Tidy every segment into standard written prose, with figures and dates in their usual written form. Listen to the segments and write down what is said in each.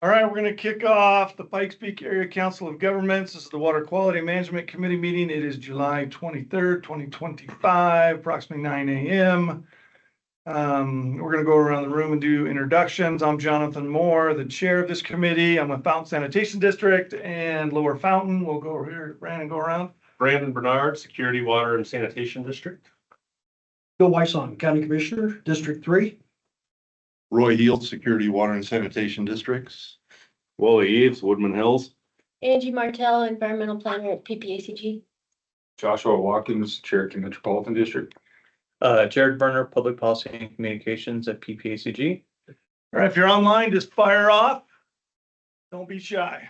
All right, we're going to kick off the Pikes Peak Area Council of Governments. This is the Water Quality Management Committee meeting. It is July 23rd, 2025, approximately 9 a.m. We're going to go around the room and do introductions. I'm Jonathan Moore, the chair of this committee. I'm with Fountain Sanitation District and Lower Fountain. We'll go over here, Brandon, go around. Brandon Bernard, Security, Water, and Sanitation District. Bill Weisong, County Commissioner, District 3. Roy Heel, Security, Water, and Sanitation Districts. Wally Eves, Woodman Hills. Angie Martell, Environmental Planner at PPACG. Joshua Watkins, Cherokee Metropolitan District. Jared Berner, Public Policy and Communications at PPACG. All right, if you're online, just fire off. Don't be shy.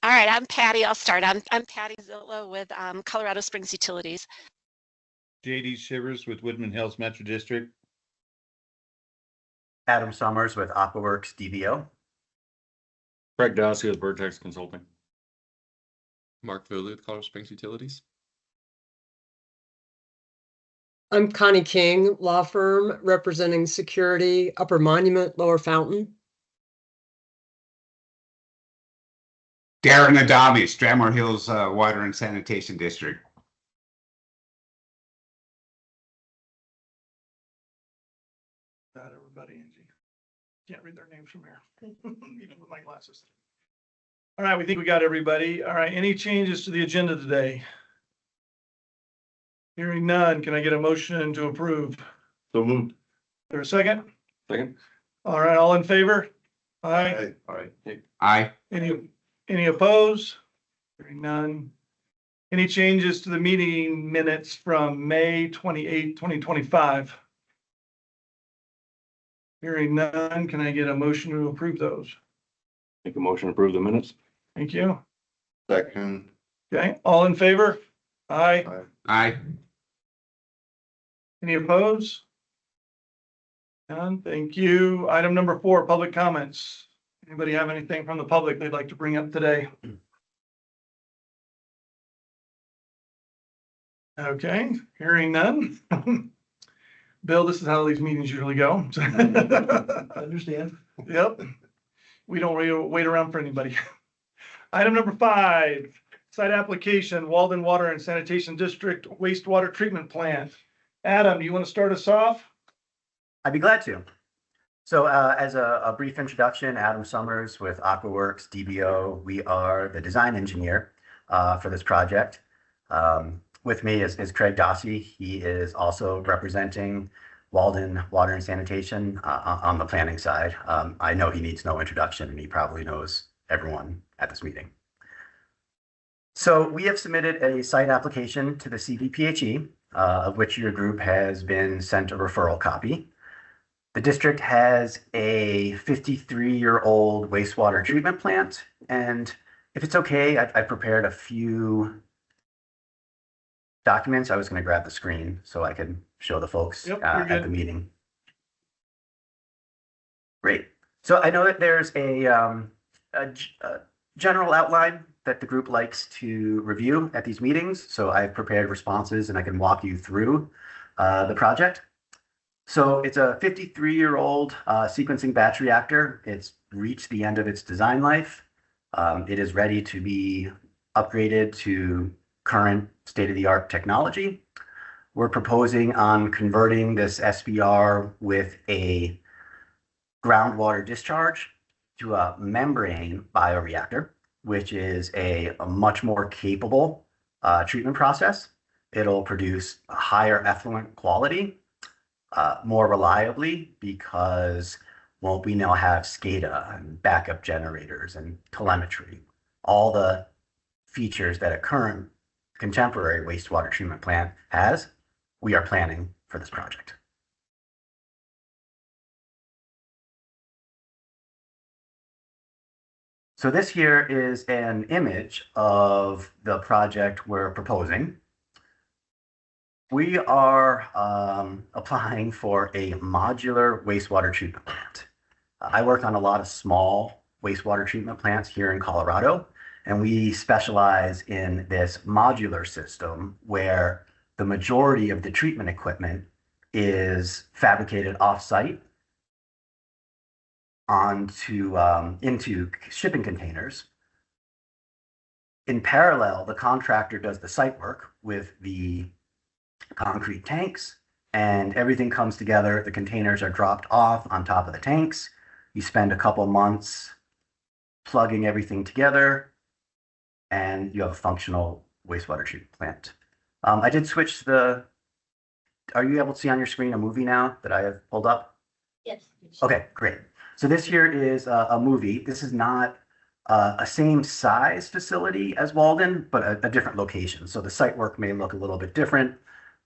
All right, I'm Patty. I'll start. I'm Patty Zillow with Colorado Springs Utilities. JD Shivers with Woodman Hills Metro District. Adam Summers with AquaWorks DBO. Craig Dossie with Vertex Consulting. Mark Foley with Colorado Springs Utilities. I'm Connie King, law firm representing Security, Upper Monument, Lower Fountain. Darren Adami, Strammer Hills Water and Sanitation District. Got everybody, Angie. Can't read their names from here, even with my glasses. All right, we think we got everybody. All right, any changes to the agenda today? Hearing none, can I get a motion to approve? So moved. There a second? Second. All right, all in favor? Aye. All right. Aye. Any opposed? Hearing none. Any changes to the meeting minutes from May 28, 2025? Hearing none, can I get a motion to approve those? Make a motion to approve the minutes. Thank you. Second. Okay, all in favor? Aye. Aye. Any opposed? None, thank you. Item number 4, public comments. Anybody have anything from the public they'd like to bring up today? Okay, hearing none. Bill, this is how these meetings usually go. Understand. Yep. We don't really wait around for anybody. Item number 5, site application, Walden Water and Sanitation District wastewater treatment plant. Adam, do you want to start us off? I'd be glad to. So as a brief introduction, Adam Summers with AquaWorks DBO. We are the design engineer for this project. With me is Craig Dossie. He is also representing Walden Water and Sanitation on the planning side. I know he needs no introduction, and he probably knows everyone at this meeting. So we have submitted a site application to the CVPHE, of which your group has been sent a referral copy. The district has a 53-year-old wastewater treatment plant, and if it's okay, I prepared a few documents. I was going to grab the screen so I could show the folks at the meeting. Great. So I know that there's a general outline that the group likes to review at these meetings. So I've prepared responses and I can walk you through the project. So it's a 53-year-old sequencing batch reactor. It's reached the end of its design life. It is ready to be upgraded to current state-of-the-art technology. We're proposing on converting this SBR with a groundwater discharge to a membrane bioreactor, which is a much more capable treatment process. It'll produce a higher effluent quality more reliably because, well, we now have SCADA and backup generators and telemetry, all the features that a current contemporary wastewater treatment plant has. We are planning for this project. So this here is an image of the project we're proposing. We are applying for a modular wastewater treatment plant. I work on a lot of small wastewater treatment plants here in Colorado, and we specialize in this modular system where the majority of the treatment equipment is fabricated off-site into shipping containers. In parallel, the contractor does the site work with the concrete tanks, and everything comes together. The containers are dropped off on top of the tanks. You spend a couple months plugging everything together, and you have a functional wastewater treatment plant. I did switch are you able to see on your screen a movie now that I have pulled up? Yes. Okay, great. So this here is a movie. This is not a same size facility as Walden, but a different location. So the site work may look a little bit different,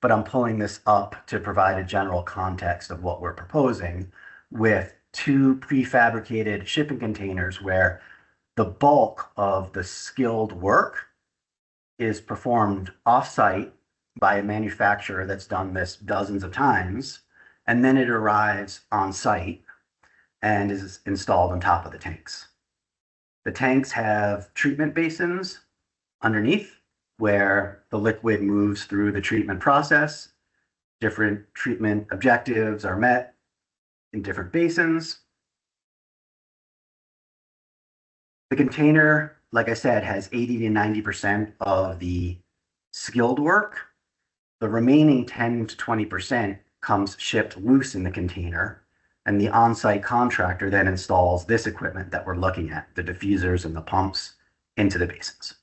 but I'm pulling this up to provide a general context of what we're proposing with 2 prefabricated shipping containers where the bulk of the skilled work is performed off-site by a manufacturer that's done this dozens of times, and then it arrives on site and is installed on top of the tanks. The tanks have treatment basins underneath where the liquid moves through the treatment process. Different treatment objectives are met in different basins. The container, like I said, has 80 to 90% of the skilled work. The remaining 10 to 20% comes shipped loose in the container, and the on-site contractor then installs this equipment that we're looking at, the diffusers and the pumps, into the basins.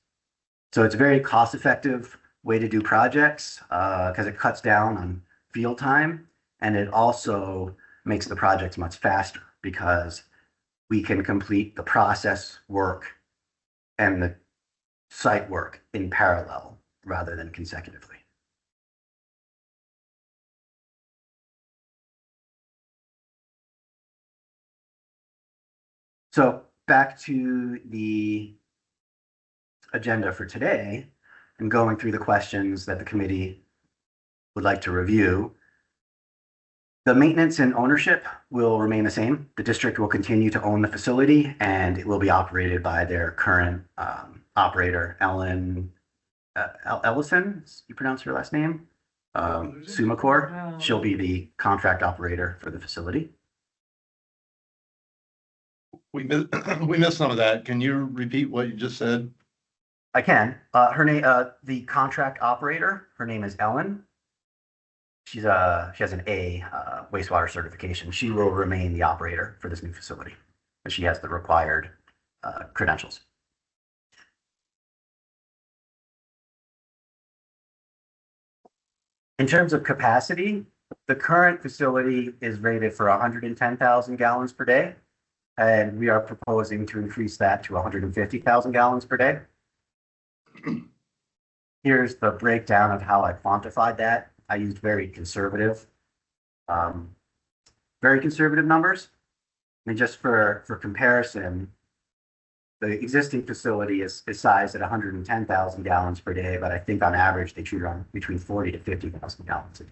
So it's a very cost-effective way to do projects because it cuts down on field time, and it also makes the projects much faster because we can complete the process work and the site work in parallel rather than consecutively. So back to the agenda for today and going through the questions that the committee would like to review. The maintenance and ownership will remain the same. The district will continue to own the facility and it will be operated by their current operator, Ellison, you pronounce her last name? Sumacor. She'll be the contract operator for the facility. We missed some of that. Can you repeat what you just said? I can. Her name, the contract operator, her name is Ellen. She has an A wastewater certification. She will remain the operator for this new facility, but she has the required credentials. In terms of capacity, the current facility is rated for 110,000 gallons per day, and we are proposing to increase that to 150,000 gallons per day. Here's the breakdown of how I quantified that. I used very conservative numbers. And just for comparison, the existing facility is sized at 110,000 gallons per day, but I think on average they treat around between 40 to 50,000 gallons a day.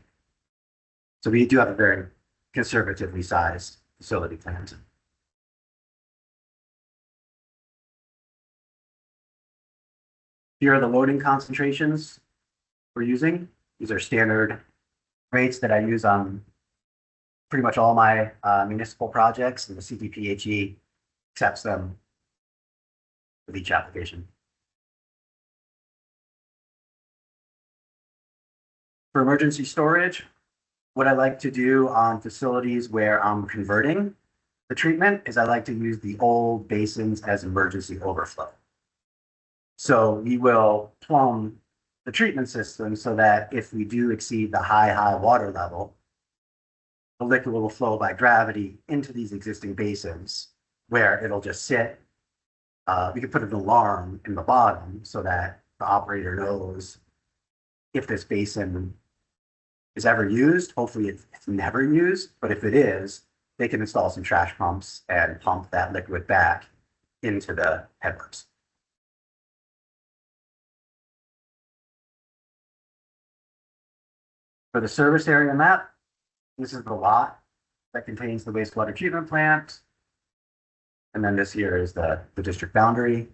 So we do have a very conservatively sized facility plan. Here are the loading concentrations we're using. These are standard rates that I use on pretty much all my municipal projects, and the CDPHE accepts them with each application. For emergency storage, what I like to do on facilities where I'm converting the treatment is I like to use the old basins as emergency overflow. So we will plumb the treatment system so that if we do exceed the high water level, the liquid will flow by gravity into these existing basins where it'll just sit. We could put an alarm in the bottom so that the operator knows if this basin is ever used. Hopefully it's never used, but if it is, they can install some trash pumps and pump that liquid back into the headworks. For the service area map, this is the lot that contains the wastewater treatment plant. And then this here is the district boundary.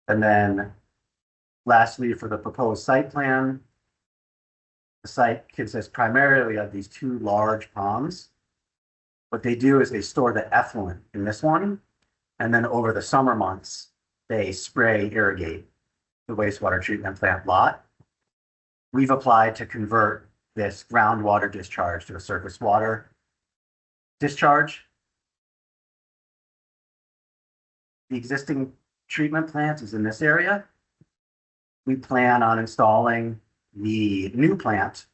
And then lastly, for the proposed site plan, the site consists primarily of these 2 large ponds What they do is they store the effluent in this one, and then over the summer months, they spray irrigate the wastewater treatment plant lot. We've applied to convert this groundwater discharge to a surface water discharge. The existing treatment plant is in this area. We plan on installing the new plant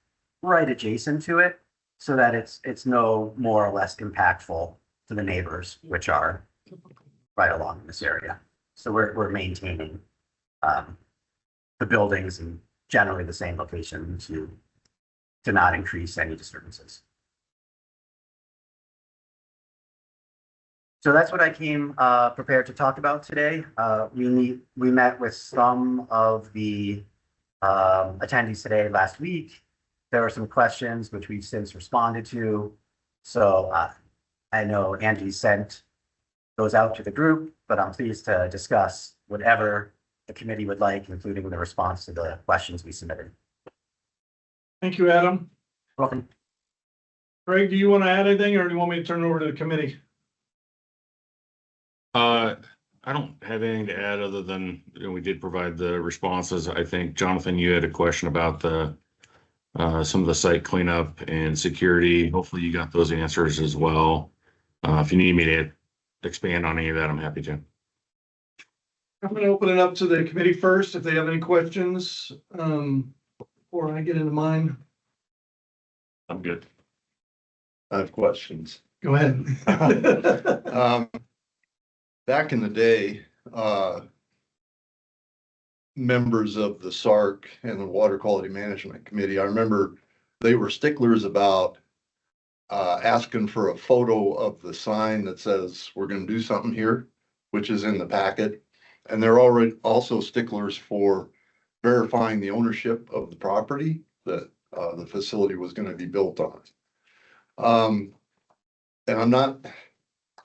right adjacent to it so that it's no more or less impactful to the neighbors, which are right along this area. So we're maintaining the buildings in generally the same location to not increase any disturbances. So that's what I came prepared to talk about today. We met with some of the attendees today last week. There were some questions which we've since responded to. So I know Angie sent those out to the group, but I'm pleased to discuss whatever the committee would like, including the response to the questions we submitted. Thank you, Adam. Welcome. Craig, do you want to add anything or do you want me to turn it over to the committee? I don't have anything to add other than, we did provide the responses. I think, Jonathan, you had a question about the some of the site cleanup and security. Hopefully you got those answers as well. If you need me to expand on any of that, I'm happy to. I'm going to open it up to the committee first, if they have any questions, before I get into mine. I'm good. I have questions. Go ahead. Back in the day, members of the SARC and the Water Quality Management Committee, I remember they were sticklers about asking for a photo of the sign that says we're going to do something here, which is in the packet. And they're already also sticklers for verifying the ownership of the property that the facility was going to be built on. And I'm not,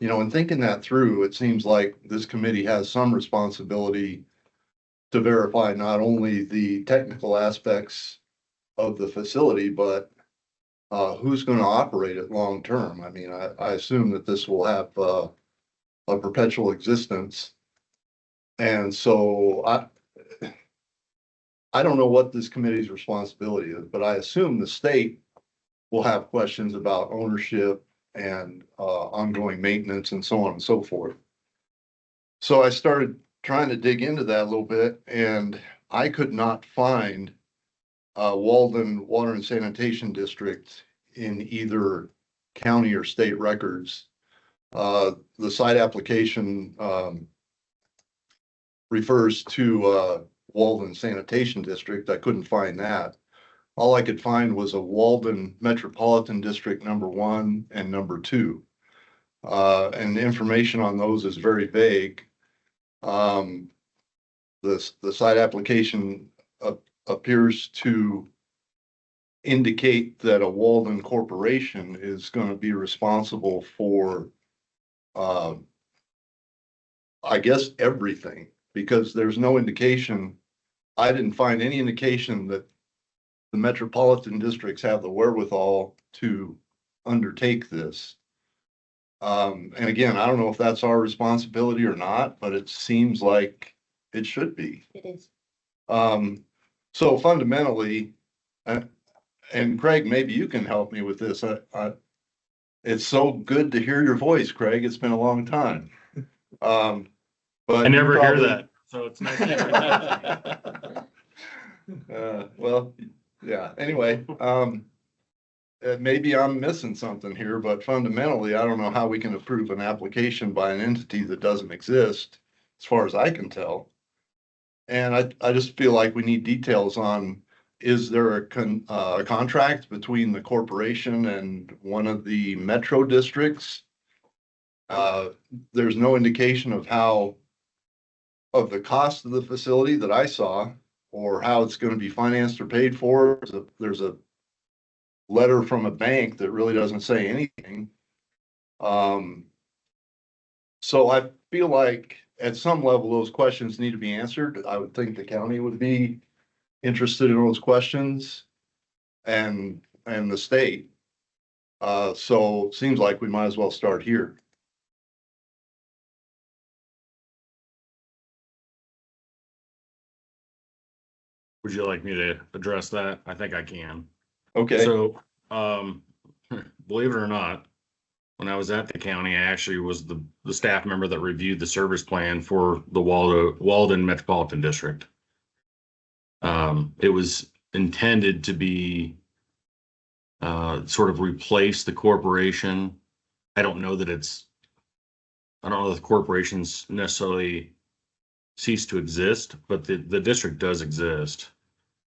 in thinking that through, it seems like this committee has some responsibility to verify not only the technical aspects of the facility, but who's going to operate it long term. I mean, I assume that this will have a perpetual existence. And so I don't know what this committee's responsibility is, but I assume the state will have questions about ownership and ongoing maintenance and so on and so forth. So I started trying to dig into that a little bit, and I could not find Walden Water and Sanitation District in either county or state records. The site application refers to Walden Sanitation District. I couldn't find that. All I could find was a Walden Metropolitan District #1 and #2. And the information on those is very vague. The site application appears to indicate that a Walden corporation is going to be responsible for, I guess, everything, because there's no indication. I didn't find any indication that the metropolitan districts have the wherewithal to undertake this. And again, I don't know if that's our responsibility or not, but it seems like it should be. It is. So fundamentally, and Craig, maybe you can help me with this. It's so good to hear your voice, Craig. It's been a long time. But I never hear that, so it's nice. Well, yeah, anyway, maybe I'm missing something here, but fundamentally, I don't know how we can approve an application by an entity that doesn't exist, as far as I can tell. And I just feel like we need details on, is there a contract between the corporation and one of the metro districts? There's no indication of the cost of the facility that I saw, or how it's going to be financed or paid for. There's a letter from a bank that really doesn't say anything. So I feel like at some level, those questions need to be answered. I would think the county would be interested in those questions, and the state. So it seems like we might as well start here. Would you like me to address that? I think I can. Okay, So, believe it or not, when I was at the county, I actually was the staff member that reviewed the service plan for the Walden Metropolitan District. It was intended to be sort of replace the corporation. I don't know that the corporations necessarily cease to exist, but the district does exist.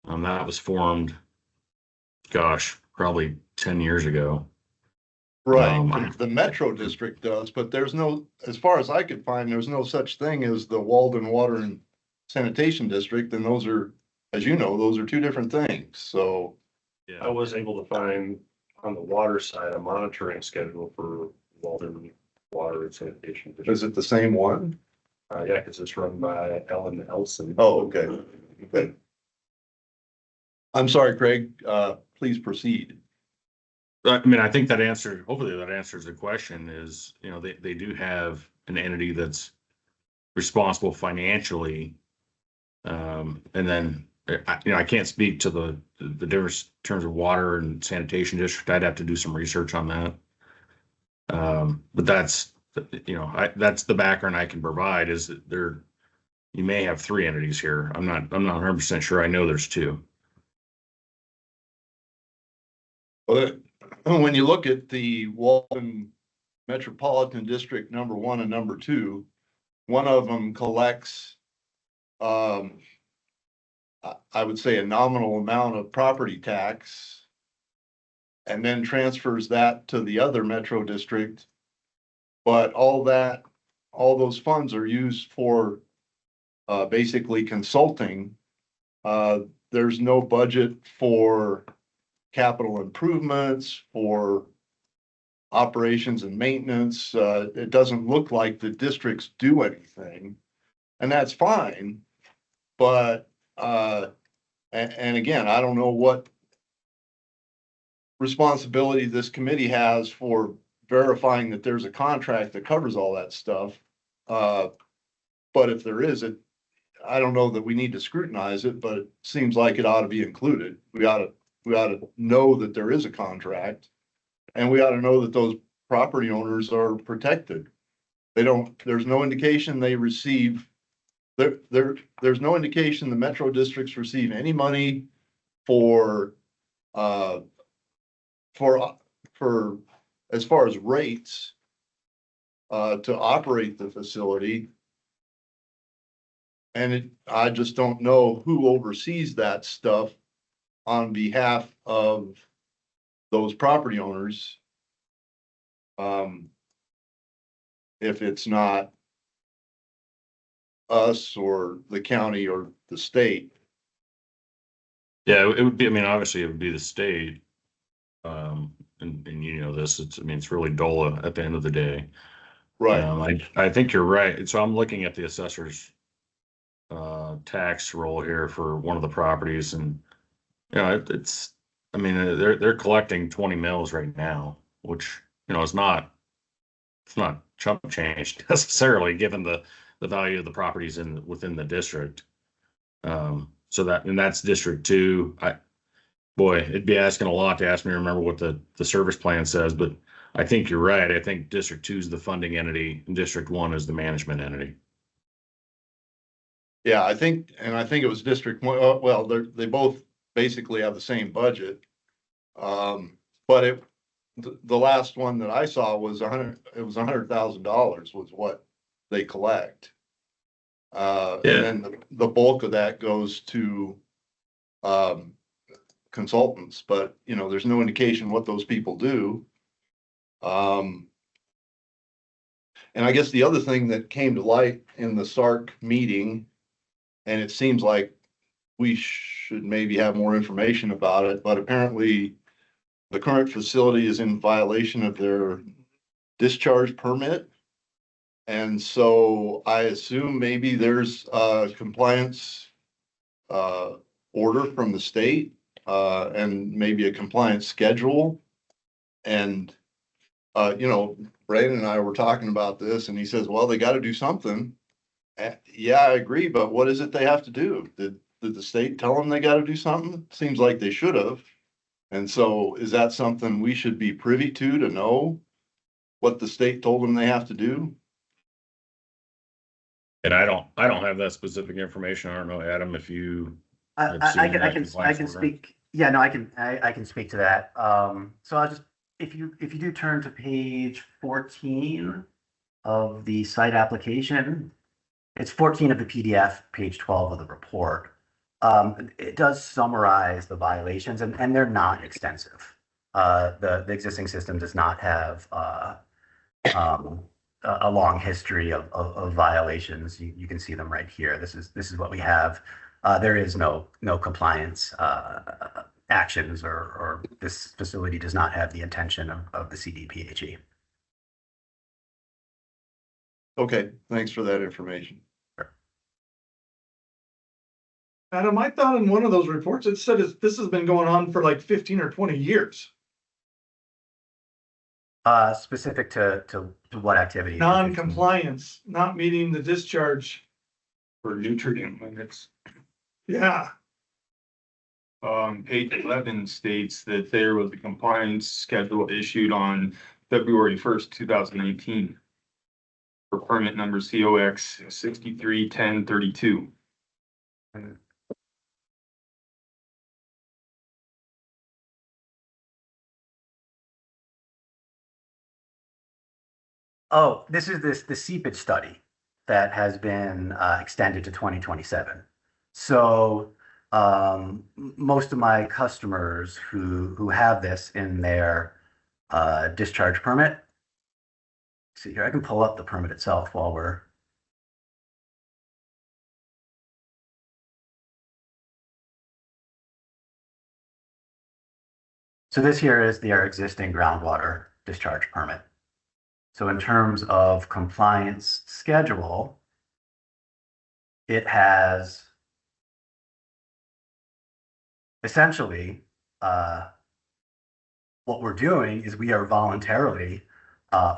That was formed, gosh, probably 10 years ago. right. The Metro District does, but there's no, as far as I could find, there's no such thing as the Walden Water and Sanitation District, and those are, as you know, those are two different things, so. I was able to find on the water side, a monitoring schedule for Walden Water and Sanitation. Is it the same one? Yeah, because it's run by Ellen Elson. Oh, okay. Okay. I'm sorry, Craig, please proceed. I mean, I think hopefully that answers the question is, they do have an entity that's responsible financially. And then, I can't speak to the difference in terms of water and sanitation district. I'd have to do some research on that. But that's the background I can provide is that you may have three entities here. I'm not 100% sure. I know there's two. Well, when you look at the Walden Metropolitan District number 1 and number 2, one of them collects, I would say a nominal amount of property tax and then transfers that to the other Metro District. But all those funds are used for basically consulting. There's no budget for capital improvements, for operations and maintenance. It doesn't look like the districts do anything, and that's fine. But, and again, I don't know what responsibility this committee has for verifying that there's a contract that covers all that stuff. But if there is, I don't know that we need to scrutinize it, but it seems like it ought to be included. We ought to know that there is a contract, and we ought to know that those property owners are protected. There's no indication they receive, there's no indication the Metro districts receive any money for as far as rates to operate the facility. And I just don't know who oversees that stuff on behalf of those property owners. If it's not us or the county or the state. Yeah, it would be, obviously it would be the state. And this, it's really DOLA at the end of the day. Right. I think you're right. So I'm looking at the assessor's tax roll here for one of the properties, and they're collecting 20 mils right now, which it's not chump change necessarily given the value of the properties within the district. So that's District 2. It'd be asking a lot to ask me to remember what the service plan says, but I think you're right. I think District 2 is the funding entity and District 1 is the management entity. Yeah, I think it was District 1. Well, they both basically have the same budget. But the last one that I saw was $100,000 was what they collect. And then the bulk of that goes to consultants, but there's no indication what those people do. And I guess the other thing that came to light in the SARC meeting, and it seems like we should maybe have more information about it, but apparently the current facility is in violation of their discharge permit. And so I assume maybe there's a compliance order from the state and maybe a compliance schedule. And, you know, Brandon and I were talking about this and he says, well, they gotta do something. Yeah, I agree, but what is it they have to do? Did the state tell them they gotta do something? Seems like they should have. And so is that something we should be privy to know what the state told them they have to do? And I don't have that specific information. I don't know, Adam, if you. I can speak, yeah, no, I can speak to that. So I'll just, if you do turn to page 14 of the site application, it's 14 of the PDF, page 12 of the report. It does summarize the violations and they're not extensive. The existing system does not have a long history of violations. You can see them right here. This is what we have. There is no compliance actions, or this facility does not have the intention of the CDPHE. Okay, thanks for that information. Adam, I thought in one of those reports, it said this has been going on for like 15 or 20 years. Specific to what activity? Non-compliance, not meeting the discharge. For nutrient limits. Yeah, Page 11 states that there was a compliance schedule issued on February 1st, 2018. For permit number COX 631032. Oh, this is the seepage study that has been extended to 2027. So most of my customers who have this in their discharge permit. See here, I can pull up the permit itself while we're. So this here is their existing groundwater discharge permit. So in terms of compliance schedule, it has essentially what we're doing is we are voluntarily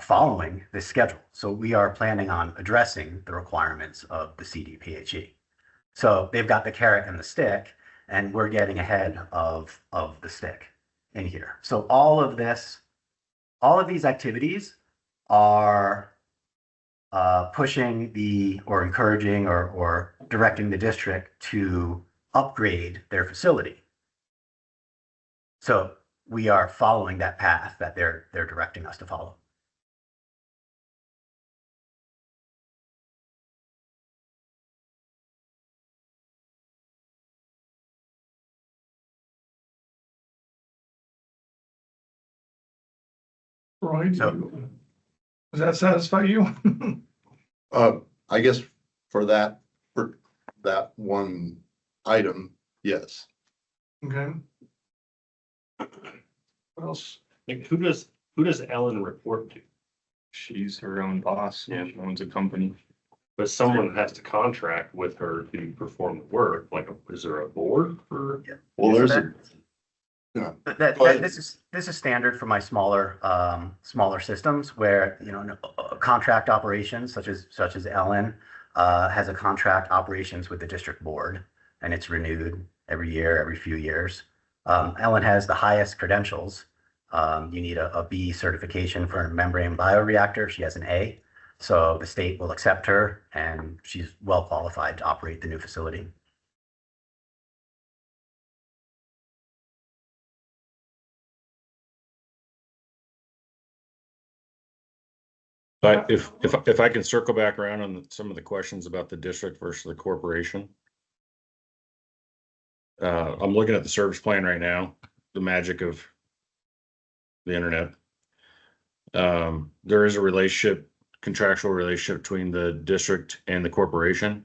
following this schedule. So we are planning on addressing the requirements of the CDPHE. So they've got the carrot and the stick, and we're getting ahead of the stick in here. So all of these activities are pushing or encouraging or directing the district to upgrade their facility. So we are following that path that they're directing us to follow. right. So Does that satisfy you? I guess for that one item, yes. Okay. What else? Like, who does Ellen report to? She's her own boss. Yeah, she owns a company. But someone has to contract with her to perform the work. Like, is there a board for? yeah. Well, So there's this is standard for my smaller systems where, you know, contract operations such as Ellen has a contract operations with the district board, and it's renewed every year, every few years. Ellen has the highest credentials. You need a B certification for a membrane bioreactor. She has an A. So the state will accept her, and she's well qualified to operate the new facility. But if I can circle back around on some of the questions about the district versus the corporation. I'm looking at the service plan right now, the magic of the internet. There is a contractual relationship between the district and the corporation.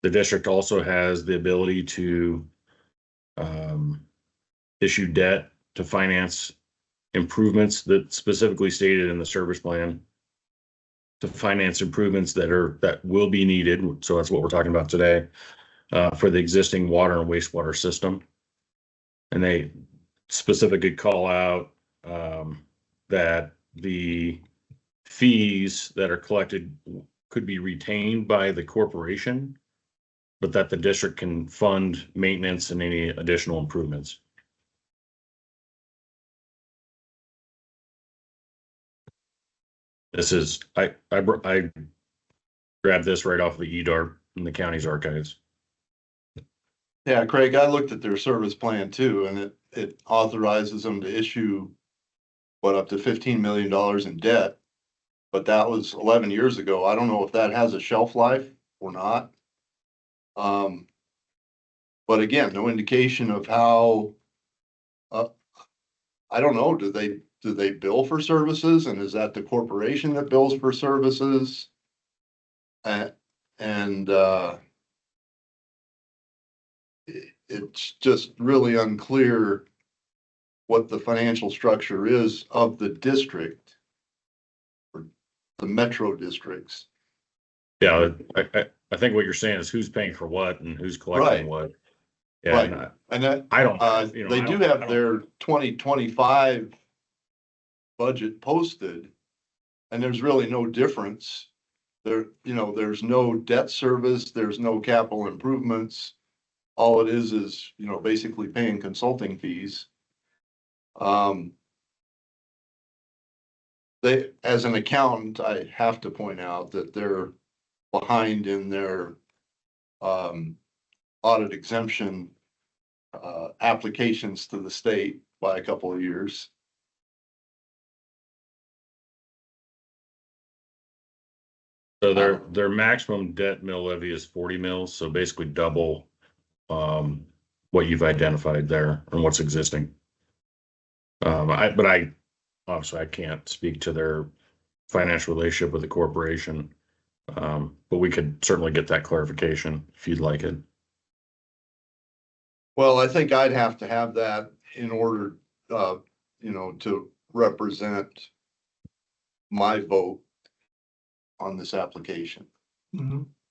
The district also has the ability to issue debt to finance improvements that specifically stated in the service plan, to finance improvements that will be needed. So that's what we're talking about today, for the existing water and wastewater system. And they specifically call out that the fees that are collected could be retained by the corporation, but that the district can fund maintenance and any additional improvements. This is, I grabbed this right off the EDART in the county's archives. Yeah, Craig, I looked at their service plan too, and it authorizes them to issue up to $15 million in debt. But that was 11 years ago. I don't know if that has a shelf life or not. But again, no indication of how, I don't know, do they bill for services, and is that the corporation that bills for services? It's just really unclear what the financial structure is of the district, or the metro districts. Yeah, I think what you're saying is who's paying for what and who's collecting what. Yeah, Right. And that, I don't, they do have their 2025 budget posted, and there's really no difference. There's no debt service, there's no capital improvements. All it is, basically paying consulting fees. As an accountant, I have to point out that they're behind in their audit exemption applications to the state by a couple of years. So their maximum debt mill levy is 40 mils, so basically double what you've identified there and what's existing. But obviously I can't speak to their financial relationship with the corporation. But we could certainly get that clarification if you'd like it. Well, I think I'd have to have that in order, to represent my vote on this application.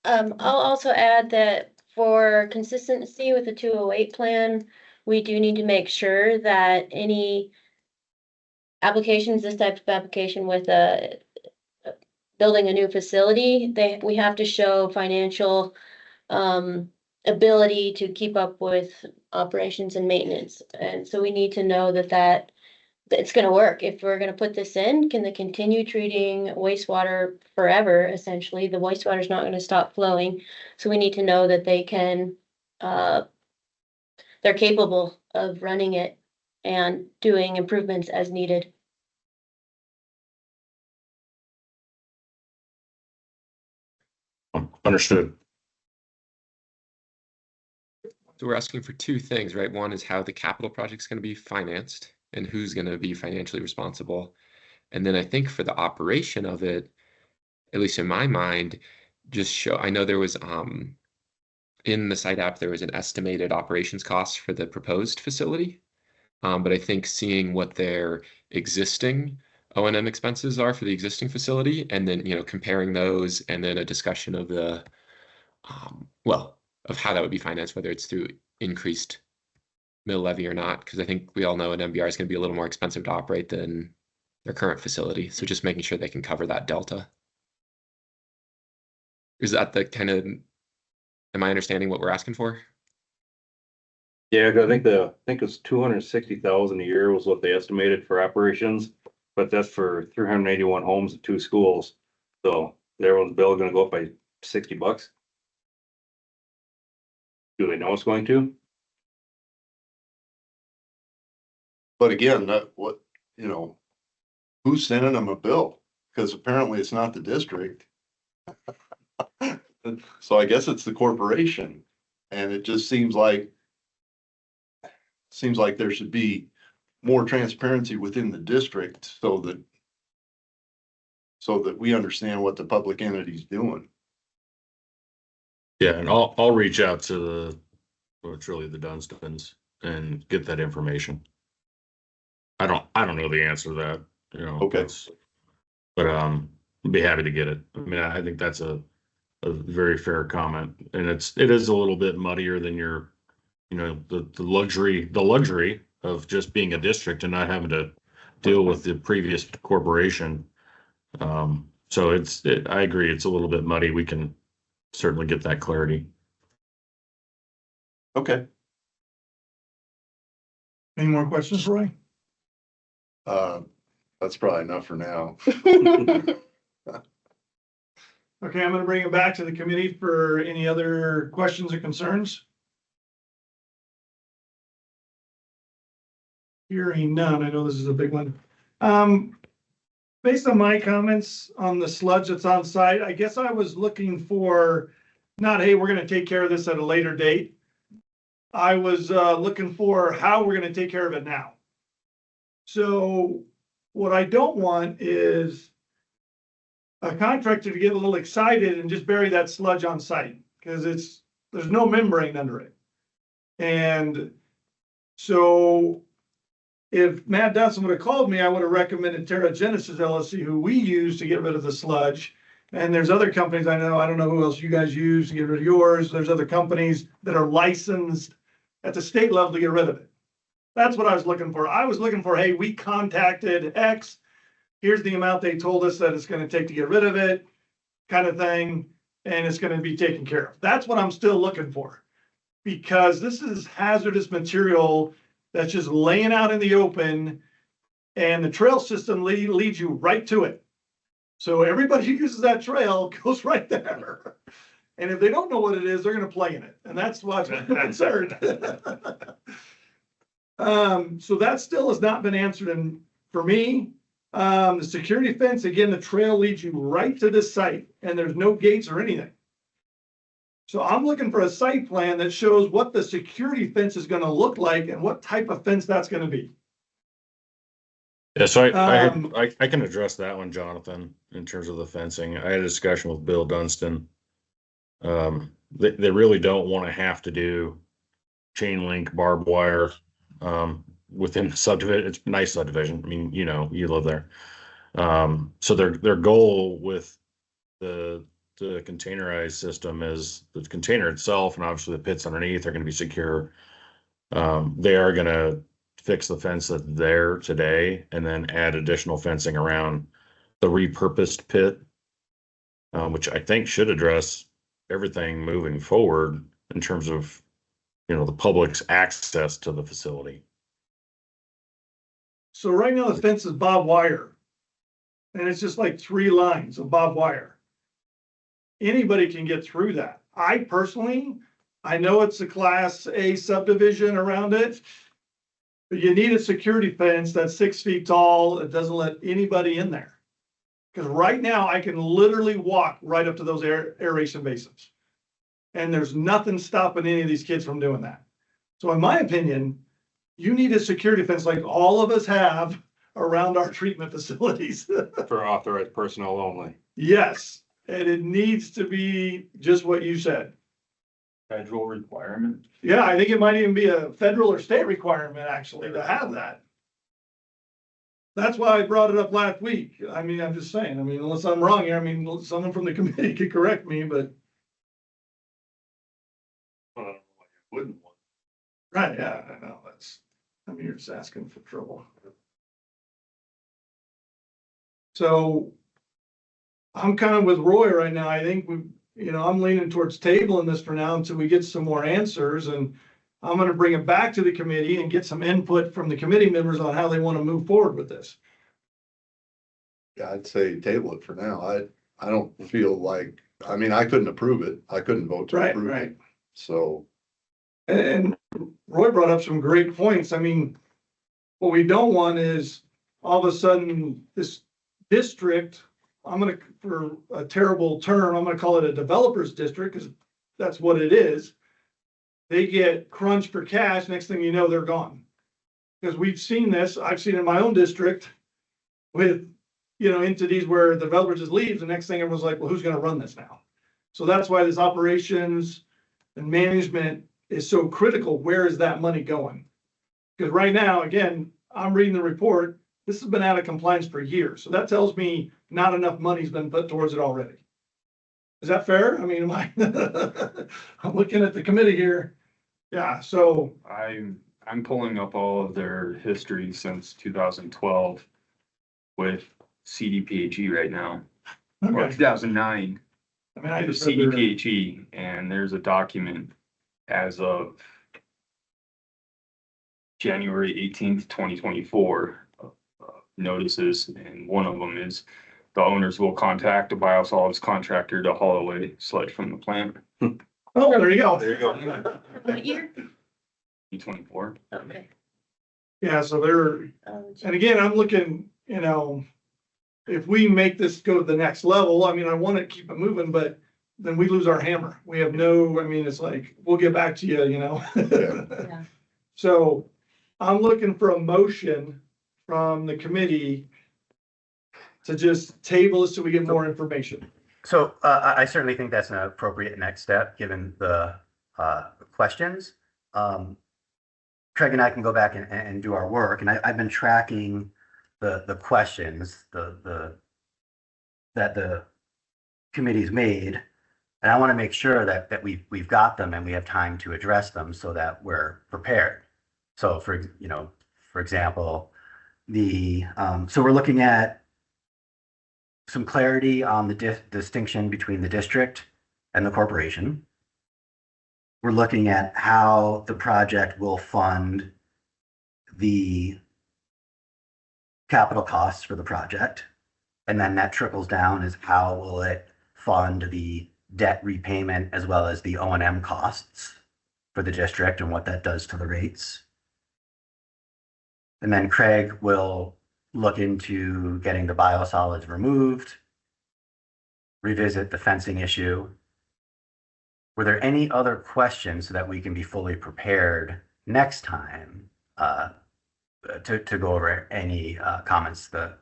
I'll also add that for consistency with the 208 plan, we do need to make sure that any applications, this type of application with building a new facility, we have to show financial ability to keep up with operations and maintenance. And so we need to know that it's going to work. If we're going to put this in, can they continue treating wastewater forever? Essentially, the wastewater is not going to stop flowing. So we need to know that they can, they're capable of running it and doing improvements as needed. Understood. So we're asking for two things, right? One is how the capital project's going to be financed and who's going to be financially responsible. And then I think for the operation of it, at least in my mind, I know there was in the site app, there was an estimated operations cost for the proposed facility. But I think seeing what their existing O&M expenses are for the existing facility, and then, comparing those, and then a discussion of the, of how that would be financed, whether it's through increased mill levy or not, because I think we all know an MBR is going to be a little more expensive to operate than their current facility. So just making sure they can cover that delta. Is that the kind of, am I understanding what we're asking for? Yeah, I think it was 260,000 a year was what they estimated for operations, but that's for 381 homes and 2 schools. So everyone's bill is gonna go up by $60. Do they know it's going to? But again, who's sending them a bill? Because apparently it's not the district. So I guess it's the corporation, and it just seems like there should be more transparency within the district so that we understand what the public entity's doing. Yeah, and I'll reach out to it's really the Dunstans and get that information. I don't know the answer to that, Okay. But I'd be happy to get it. I mean, I think that's a very fair comment, and it is a little bit muddier than the luxury of just being a district and not having to deal with the previous corporation. So I agree, it's a little bit muddy. We can certainly get that clarity. Okay. Any more questions, Roy? That's probably enough for now. Okay, I'm gonna bring it back to the committee for any other questions or concerns. Hearing none, I know this is a big one. Based on my comments on the sludge that's on site, I guess I was looking for, not, hey, we're gonna take care of this at a later date. I was looking for how we're gonna take care of it now. So what I don't want is a contractor to get a little excited and just bury that sludge on site, because there's no membrane under it. And so if Matt Dodson would have called me, I would have recommended Terra Genesis LLC, who we use to get rid of the sludge. And there's other companies I know, I don't know who else you guys use to get rid of yours. There's other companies that are licensed at the state level to get rid of it. That's what I was looking for. I was looking for, hey, we contacted X. Here's the amount they told us that it's going to take to get rid of it, kind of thing. And it's going to be taken care of. That's what I'm still looking for, because this is hazardous material that's just laying out in the open, and the trail system leads you right to it. So everybody who uses that trail goes right there. And if they don't know what it is, they're going to play in it. And that's why I'm concerned. So that still has not been answered for me. The security fence, again, the trail leads you right to this site, and there's no gates or anything. So I'm looking for a site plan that shows what the security fence is going to look like and what type of fence that's going to be. Yeah, so I can address that one, Jonathan, in terms of the fencing. I had a discussion with Bill Dunstan. They really don't want to have to do chain link barbed wire within the subdivision. It's a nice subdivision. I mean, you live there. So their goal with the containerized system is the container itself, and obviously the pits underneath are going to be secure. They are going to fix the fence that's there today and then add additional fencing around the repurposed pit, which I think should address everything moving forward in terms of, the public's access to the facility. So right now the fence is barbed wire, and it's just like 3 lines of barbed wire. Anybody can get through that. I know it's a Class A subdivision around it, but you need a security fence that's 6 feet tall that doesn't let anybody in there. Because right now I can literally walk right up to those aeration basins. And there's nothing stopping any of these kids from doing that. So in my opinion, you need a security fence like all of us have around our treatment facilities. For authorized personnel only. Yes. And it needs to be just what you said. Federal requirement. Yeah, I think it might even be a federal or state requirement actually to have that. That's why I brought it up last week. I mean, I'm just saying, unless I'm wrong here, someone from the committee could correct me, but. Wouldn't want. Right, yeah, I know, you're just asking for trouble. So I'm kind of with Roy right now. I think I'm leaning towards tabling this for now until we get some more answers, and I'm going to bring it back to the committee and get some input from the committee members on how they want to move forward with this. Yeah, I'd say table it for now. I don't feel like, I couldn't approve it. I couldn't vote to approve it. So. And Roy brought up some great points. What we don't want is all of a sudden this district, for a terrible term, I'm gonna call it a developer's district, because that's what it is. They get crunched for cash. Next thing you know, they're gone. Because we've seen this, I've seen it in my own district with, entities where the developer just leaves. The next thing everyone's like, well, who's gonna run this now? So that's why this operations and management is so critical. Where is that money going? Because right now, again, I'm reading the report. This has been out of compliance for years. So that tells me not enough money's been put towards it already. Is that fair? I'm looking at the committee here. Yeah, so. I'm pulling up all of their history since 2012. with CDPHE right now. Or Okay. 2009, I mean, I it was just read their- CDPHE, and there's a document as of January 18th, 2024, notices, and one of them is the owners will contact a biosolids contractor to haul away sludge from the plant. Oh, there you go. There you go. What year? 2024. Okay. Yeah, so they're, and again, I'm looking, you know, if we make this go to the next level, I mean, I want to keep it moving, but then we lose our hammer. We have no, I mean, it's like, we'll get back to you, you know? Yeah. So I'm looking for a motion from the committee to just table this so we get more information. So I certainly think that's an appropriate next step, given the questions. Craig and I can go back and do our work, and I've been tracking the questions that the committee's made, and I want to make sure that we've got them and we have time to address them so that we're prepared. So for example, so we're looking at some clarity on the distinction between the district and the corporation. We're looking at how the project will fund the capital costs for the project. And then that trickles down as how will it fund the debt repayment as well as the O&M costs for the district and what that does to the rates. And then Craig will look into getting the biosolids removed, revisit the fencing issue. Were there any other questions so that we can be fully prepared next time to go over any comments the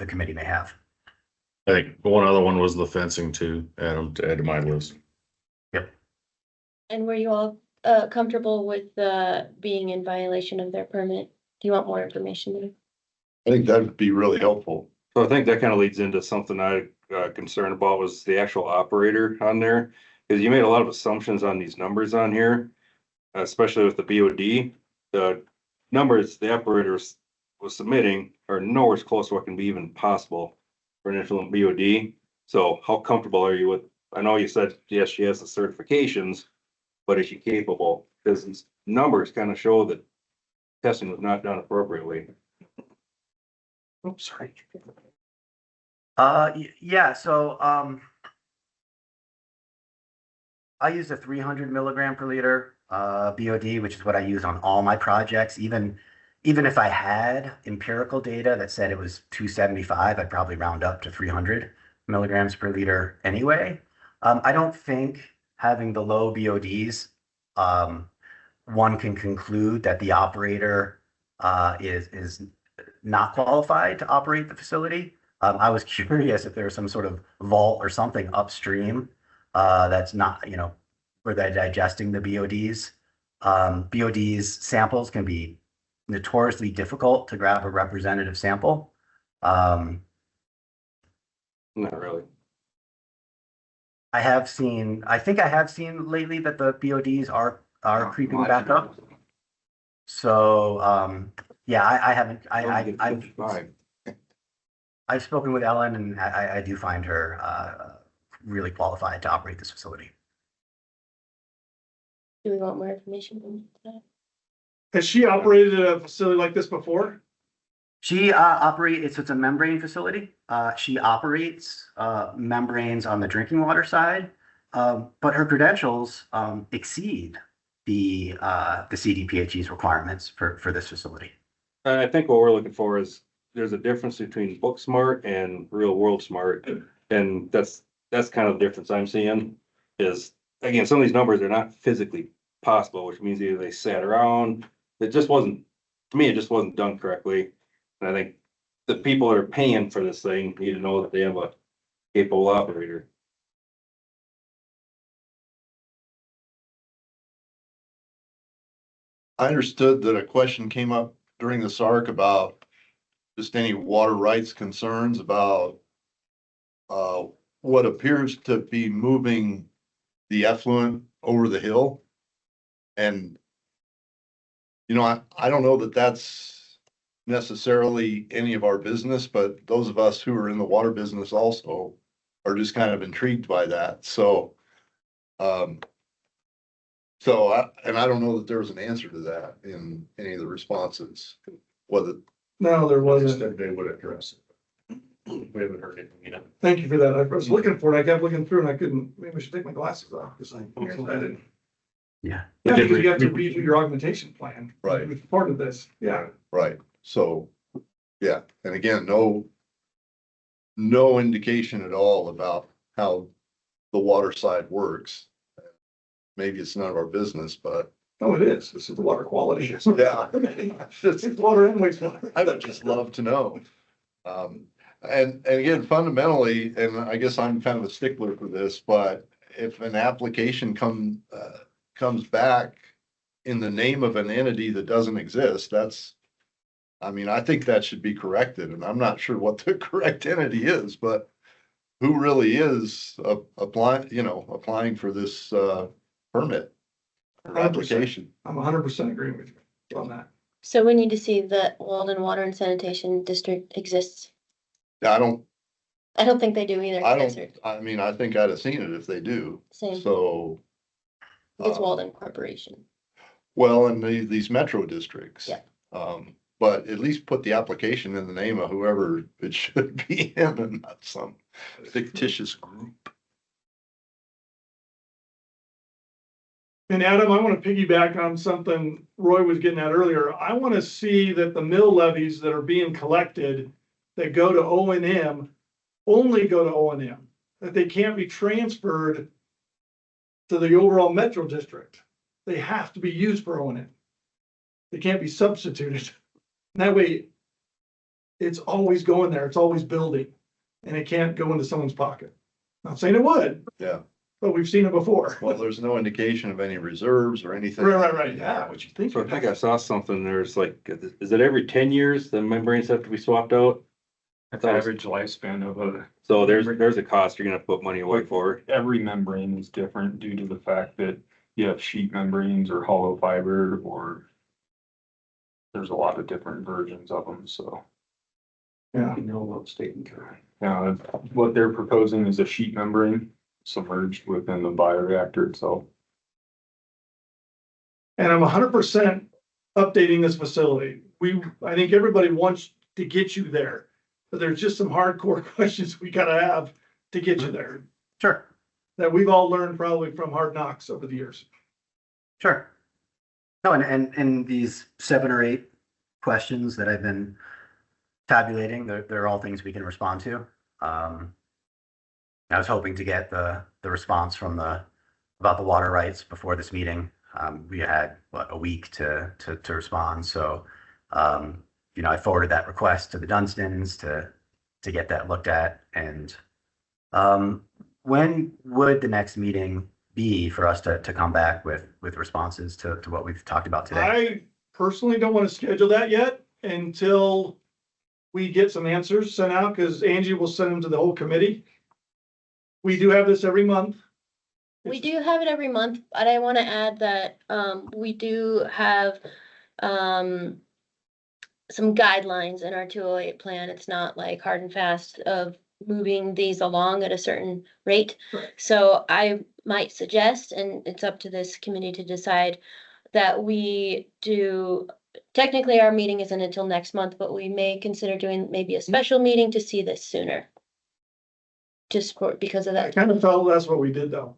committee may have? I think one other one was the fencing too, Adam, to add to my list. Yep. And were you all comfortable with being in violation of their permit? Do you want more information there? I think that'd be really helpful. So I think that kind of leads into something I concerned about was the actual operator on there. Because you made a lot of assumptions on these numbers on here, especially with the BOD. The numbers the operator was submitting are nowhere close to what can be even possible for an initial BOD. So how comfortable are you with, I know you said, yes, she has the certifications, but is she capable? Because these numbers kind of show that testing was not done appropriately. Oops, sorry. Yeah, so I use a 300 milligram per liter BOD, which is what I use on all my projects. Even if I had empirical data that said it was 275, I'd probably round up to 300 milligrams per liter anyway. I don't think having the low BODs, one can conclude that the operator is not qualified to operate the facility. I was curious if there was some sort of vault or something upstream that's not, where they're digesting the BODs. BODs samples can be notoriously difficult to grab a representative sample. Not really. I think I have seen lately that the BODs are creeping back up. So, yeah, I haven't, I've spoken with Ellen and I do find her really qualified to operate this facility. Do we want more information on that? Has she operated a facility like this before? She operates, it's a membrane facility. She operates membranes on the drinking water side, but her credentials exceed the CDPHE's requirements for this facility. I think what we're looking for is there's a difference between book smart and real world smart. And that's kind of the difference I'm seeing is, again, some of these numbers are not physically possible, which means either they sat around, it just wasn't, to me, it just wasn't done correctly. And I think the people that are paying for this thing need to know that they have a capable operator. I understood that a question came up during the SARC about just any water rights concerns about what appears to be moving the effluent over the hill. And, I don't know that that's necessarily any of our business, but those of us who are in the water business also are just kind of intrigued by that. So, and I don't know that there was an answer to that in any of the responses, whether. No, there wasn't. Instead, they would address it. We haven't heard anything, you know. Thank you for that. I was looking for it. I kept looking through and I couldn't, maybe I should take my glasses off because I didn't. Yeah. Yeah, because you have to redo your augmentation plan. Right. It's part of this. Yeah. Right, so, yeah, and again, no indication at all about how the water side works. Maybe it's none of our business, but. Oh, it is. This is the water quality. Yeah. It's water and wastewater. I would just love to know. And again, fundamentally, and I guess I'm kind of a stickler for this, but if an application comes back in the name of an entity that doesn't exist, I mean, I think that should be corrected, and I'm not sure what the correct entity is, but who really is applying for this permit or application? I'm 100% agreeing with you on that. So we need to see that Walden Water and Sanitation District exists. I don't think they do either. I mean, I think I'd have seen it if they do. Same. So. It's Walden Corporation. Well, in these metro districts. Yeah. But at least put the application in the name of whoever it should be in and not some fictitious group. And Adam, I want to piggyback on something Roy was getting at earlier. I want to see that the mill levies that are being collected that go to O&M only go to O&M, that they can't be transferred to the overall metro district. They have to be used for O&M. They can't be substituted. And that way, it's always going there. It's always building, and it can't go into someone's pocket. Not saying it would. Yeah. But we've seen it before. Well, there's no indication of any reserves or anything. Right. Yeah, what you think? So I think I saw something, there's like, is it every 10 years the membranes have to be swapped out? That's average lifespan of a. So there's a cost you're gonna put money away for. Every membrane is different due to the fact that you have sheet membranes or hollow fiber, or there's a lot of different versions of them, so. Yeah. You know what state and county. Yeah, what they're proposing is a sheet membrane submerged within the bioreactor itself. And I'm 100% updating this facility. I think everybody wants to get you there, but there's just some hardcore questions we gotta have to get you there Sure, that we've all learned probably from Hard Knocks over the years. sure. No, and these 7 or 8 questions that I've been tabulating, they're all things we can respond to. I was hoping to get the response from about the water rights before this meeting. We had a week to respond, so I forwarded that request to the Dunstons to get that looked at. And when would the next meeting be for us to come back with responses to what we've talked about today? I personally don't want to schedule that yet until we get some answers sent out, because Angie will send them to the whole committee. We do have this every month. We do have it every month, but I want to add that we do have some guidelines in our 208 plan. It's not like hard and fast of moving these along at a certain rate. Right. So I might suggest, and it's up to this committee to decide, that we do, technically our meeting isn't until next month, but we may consider doing maybe a special meeting to see this sooner. Just because of I that. kind of felt that's what we did though.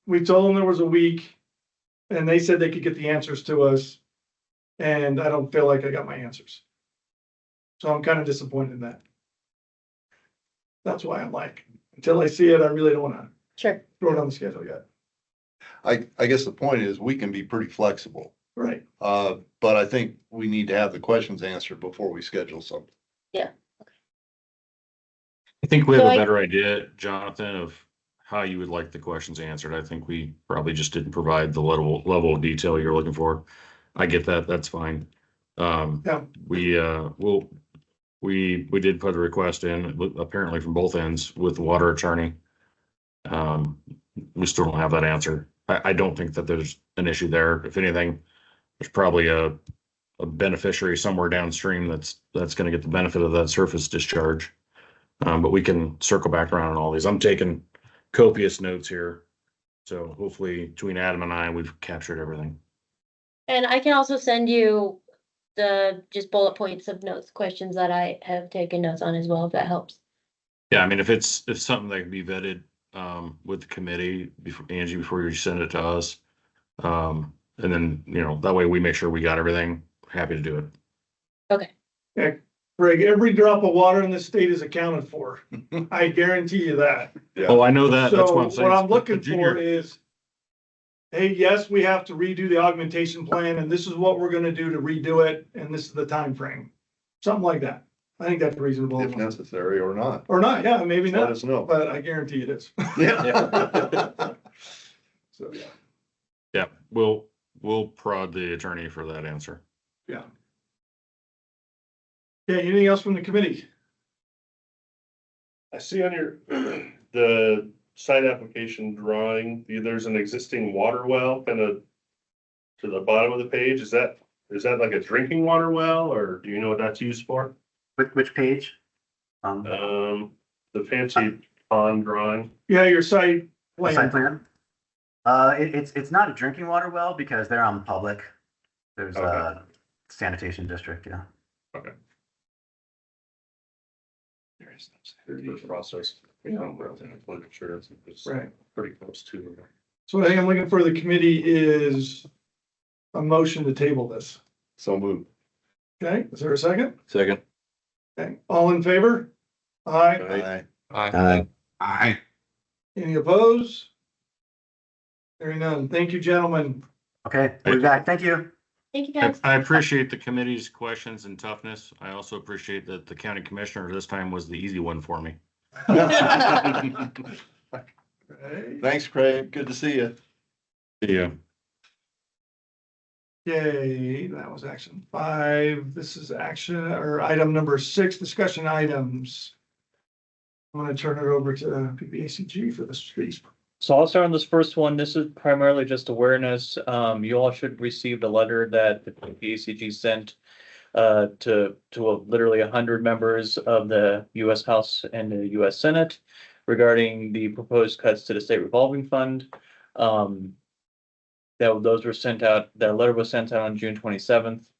We told them there was a week and they said they could get the answers to us. And I don't feel like I got my answers. So I'm kind of disappointed in that. That's why I'm like, until I see it, I really don't want to Sure. throw it on the schedule yet. I guess the point is we can be pretty flexible, Right. but I think we need to have the questions answered before we schedule something. Yeah. I think we have So a better idea, Jonathan, of how you would like the questions answered. I think we probably just didn't provide the level of detail you're looking for. I get that. That's fine. Yeah. We did put a request in, apparently from both ends with the water attorney. We still don't have that answer. I don't think that there's an issue there. If anything, there's probably a a beneficiary somewhere downstream that's gonna get the benefit of that surface discharge. But we can circle back around on all these. I'm taking copious notes here. So hopefully between Adam and I, we've captured everything. And I can also send you the just bullet points of notes, questions that I have taken notes on as well, if that helps. Yeah, I mean, if something that can be vetted with the committee before Angie, before you send it to us. And then, that way we make sure we got everything. Happy to do it. Okay. Yeah, Greg, every drop of water in this state is accounted for. I guarantee you that. Oh, I know that. That's what I'm So saying. what I'm looking Junior- for is, hey, yes, we have to redo the augmentation plan, and this is what we're gonna do to redo it, and this is the time frame. Something like that. I think that's reasonable. If necessary or not. Or not, yeah, maybe Let not, us know. but I guarantee it is. Yeah. So, yeah. Yeah, we'll prod the attorney for that answer. Yeah. Yeah, anything else from the committee? I see on your, the site application drawing, there's an existing water well kind of to the bottom of the page. Is that like a drinking water well, or do you know what that's used for? Which page? The fancy pond drawing. Yeah, your site The site plan. plan? It's not a drinking water well because they're on public. There's a sanitation district, yeah. Okay. There's the process. Sure, it's Right. pretty close to. So I think I'm looking for the committee is a motion to table this. So moved. Okay, is there a second? Second. Okay, all in favor? Aye. Aye. Aye. Aye. Any opposed? Hearing none. Thank you, gentlemen. Okay, we'll be back. Thank you. Thank you, guys. I appreciate the committee's questions and toughness. I also appreciate that the county commissioner this time was the easy one for me. Thanks, Craig. Good to see you. Yeah. Yay, that was action 5. This is action or item number 6, discussion items. I'm gonna turn it over to PPACG for this, please. So I'll start on this first one. This is primarily just awareness. You all should have received a letter that the PACG sent to literally 100 members of the US House and the US Senate regarding the proposed cuts to the state revolving fund. Those were sent out, that letter was sent out on June 27th.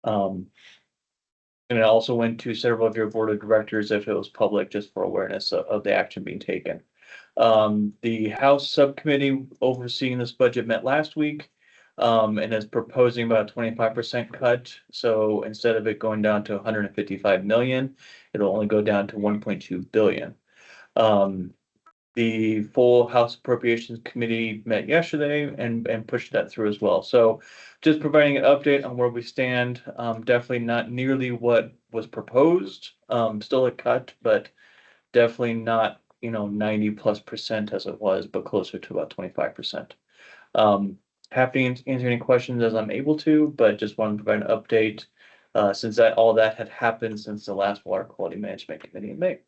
And it also went to several of your board of directors if it was public, just for awareness of the action being taken. The House subcommittee overseeing this budget met last week, and is proposing about a 25% cut. So instead of it going down to 155 million, it'll only go down to 1.2 billion. The full House Appropriations Committee met yesterday and pushed that through as well. So just providing an update on where we stand. Definitely not nearly what was proposed. Still a cut, but definitely not 90+% as it was, but closer to about 25%. Happy to answer any questions as I'm able to, but just want to provide an update since all that had happened since the last Water Quality Management Committee in May.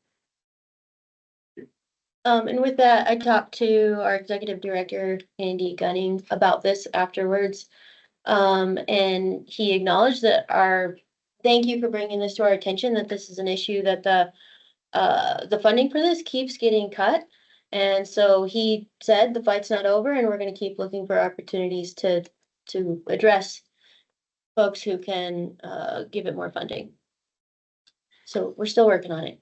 And with that, I talked to our executive director, Andy Gunning, about this afterwards. And he acknowledged that thank you for bringing this to our attention, that this is an issue that the funding for this keeps getting cut. And so he said the fight's not over and we're gonna keep looking for opportunities to address folks who can give it more funding. So we're still working on it.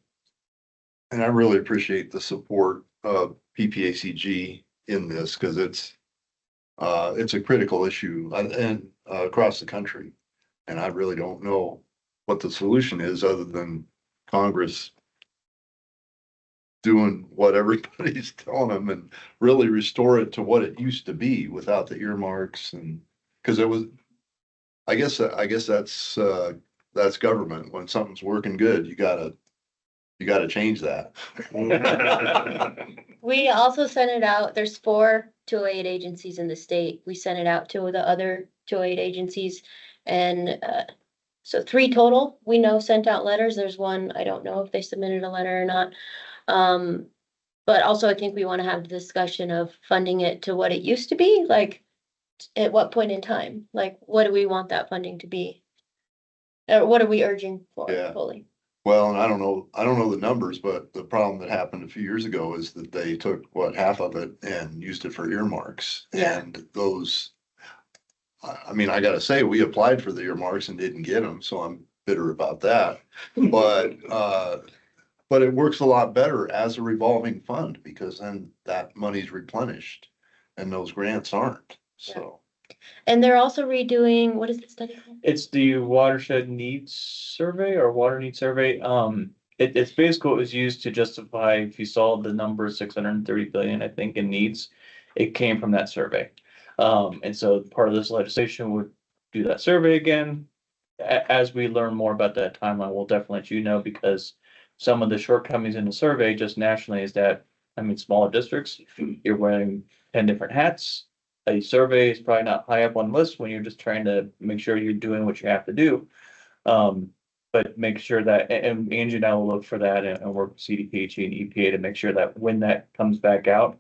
And I really appreciate the support of PPACG in this because it's a critical issue and across the country. And I really don't know what the solution is other than Congress doing what everybody's telling them and really restore it to what it used to be without the earmarks and because it was, I guess that's government. When something's working good, you gotta change that. We also sent it out. There's 4 208 agencies in the state. We sent it out to the other 208 agencies. And so 3 total, we know sent out letters. There's 1, I don't know if they submitted a letter or not. But also I think we want to have the discussion of funding it to what it used to be, like at what point in time, like what do we want that funding to be? What are we urging for Yeah. fully? Well, and I don't know the numbers, but the problem that happened a few years ago is that they took, half of it and used it for earmarks. Yeah. And those, I mean, I gotta say, we applied for the earmarks and didn't get them, so I'm bitter about that. But it works a lot better as a revolving fund because then that money's replenished and those grants aren't, so. And they're also redoing, what is the study called? It's the watershed needs survey or water needs survey. It's basically what was used to justify, if you saw the number 630 billion, I think, in needs, it came from that survey. And so part of this legislation would do that survey again. As we learn more about that timeline, we'll definitely let you know, because some of the shortcomings in the survey just nationally is that, I mean, smaller districts, you're wearing 10 different hats. A survey is probably not high up on the list when you're just trying to make sure you're doing what you have to do. But make sure that, and Angie and I will look for that and work with CDPHE and EPA to make sure that when that comes back out,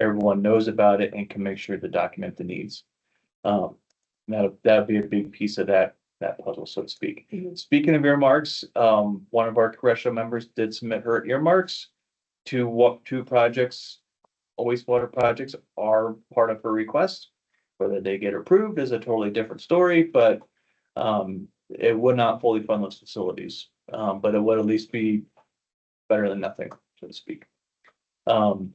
everyone knows about it and can make sure to document the needs. That'll be a big piece of that puzzle, so to speak. Speaking of earmarks, one of our congressional members did submit her earmarks to two projects. Wastewater projects are part of her request. Whether they get approved is a totally different story, but it would not fully fund those facilities. But it would at least be better than nothing, so to speak. So,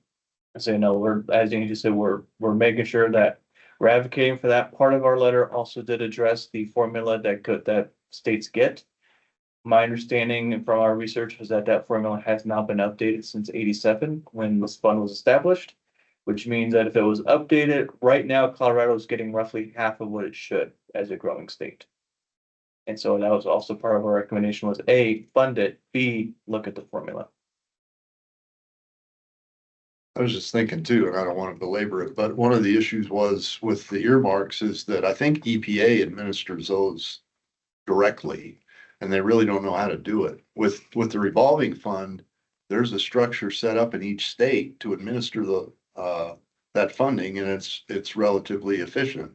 we're, as Angie said, we're making sure that we're advocating for that. Part of our letter also did address the formula that states get. My understanding from our research was that formula has not been updated since 87 when this fund was established, which means that if it was updated right now, Colorado is getting roughly half of what it should as a growing state. And so that was also part of our recommendation was A, fund it, B, look at the formula. I was just thinking too, and I don't want to belabor it, but one of the issues was with the earmarks is that I think EPA administers those directly, and they really don't know how to do it. With the revolving fund, there's a structure set up in each state to administer that funding, and it's relatively efficient.